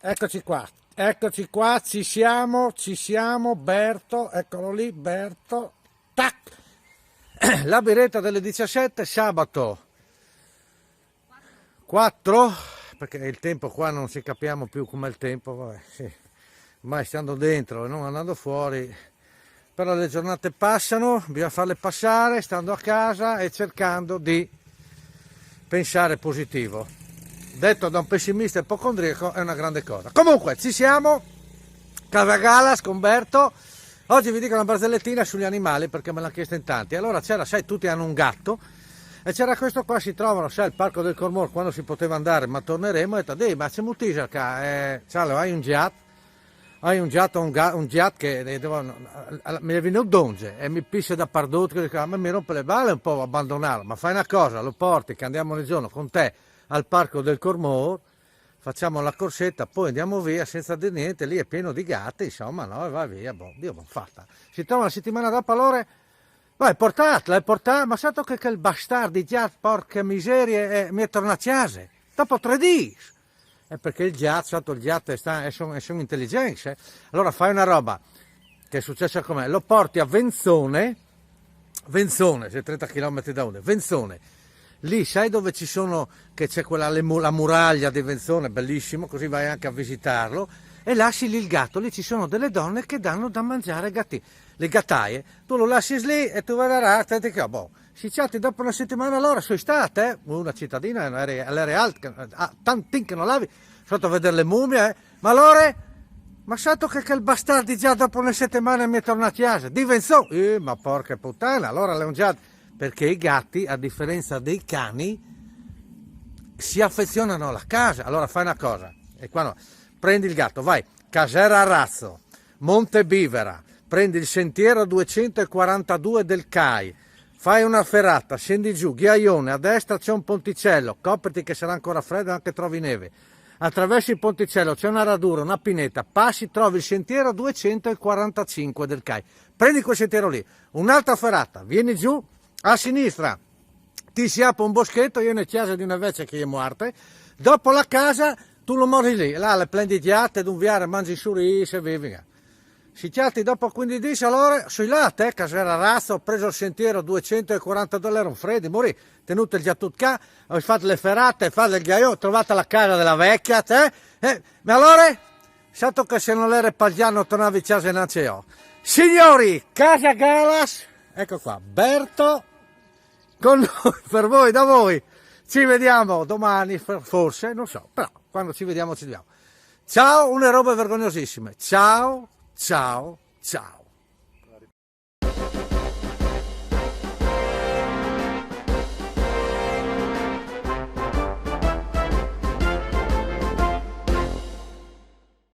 eccoci qua, ci siamo, Berto, eccolo lì, Berto, tac, la biretta delle 17, sabato 4, perché il tempo qua non ci capiamo più com'è il tempo, vabbè, sì. Mai stando dentro e non andando fuori, però le giornate passano, bisogna farle passare stando a casa e cercando di pensare positivo. Detto da un pessimista ipocondriaco è una grande cosa. Comunque ci siamo, Casa Galas con Berto. Oggi vi dico una barzellettina sugli animali perché me l'hanno chiesto in tanti. Allora c'era, sai, tutti hanno un gatto e c'era questo qua, si trovano, sai, al Parco del Cormor quando si poteva andare, ma torneremo. E ho detto, ma c'è Mutisa qua, hai un gat? Hai un gat che mi viene un donge e mi pisse da pardotto, a me mi rompe le balle un po' abbandonarlo, ma fai una cosa, lo porti che andiamo nel giorno con te al Parco del Cormor, facciamo la corsetta, poi andiamo via senza dire niente, lì è pieno di gatti, insomma, no, e va via, Dio, fatta. Si trova una settimana dopo, allora, vai, portatela, ma santo che il bastardo già, porca miseria, mi è tornato a casa, dopo 3 giorni. È perché il gat, sotto il gat sono intelligenti, eh? Allora fai una roba, che è successa com'è, lo porti a Venzone, c'è 30 km da Udine, Venzone, lì sai dove ci sono, che c'è la muraglia di Venzone, bellissimo, così vai anche a visitarlo, e lasci lì il gatto, lì ci sono delle donne che danno da mangiare ai gatti, le gattaie, tu lo lasci lì e tu vedrai, si chatti dopo una settimana, allora sono state, una cittadina, all'Areal, tanti che non l'avi, sotto a vedere le mummie, ma allora, ma santo che il bastardo già dopo una settimana mi è tornato a casa, di Venzone, ma porca puttana, allora le ho già, perché i gatti, a differenza dei cani, si affezionano alla casa. Allora fai una cosa, e qua no, prendi il gatto, vai, Casera Arrazzo, Monte Bivera, prendi il sentiero 242 del CAI, fai una ferrata, scendi giù, Ghiaione, a destra c'è un ponticello, copriti che sarà ancora freddo e anche trovi neve. Attraversi il ponticello, c'è una radura, una pineta, passi, trovi il sentiero 245 del CAI. Prendi quel sentiero lì, un'altra ferrata, vieni giù, a sinistra ti si apre un boschetto, io ne chiesa di una vecchia che è morta, dopo la casa tu lo mori lì, là le prendi diate, d'un viare, mangi su e vivi. Si chiatti dopo 15 giorni, allora, sui là, te, Casera Razza, ho preso il sentiero 240 dollari, un freddo, morì, tenuto il giatutca, ho fatto le ferrate, fatto il ghiaio, ho trovato la casa della vecchia, te, ma allora, santo che se non l'era pagliano tornavi a casa e non ce l'ho. Signori, Casa Galas, ecco qua, Berto, con noi, per voi, da voi, ci vediamo domani, forse, non so, però quando ci vediamo ci vediamo. Ciao, une robe vergognosissime, ciao. Ciao, ciao.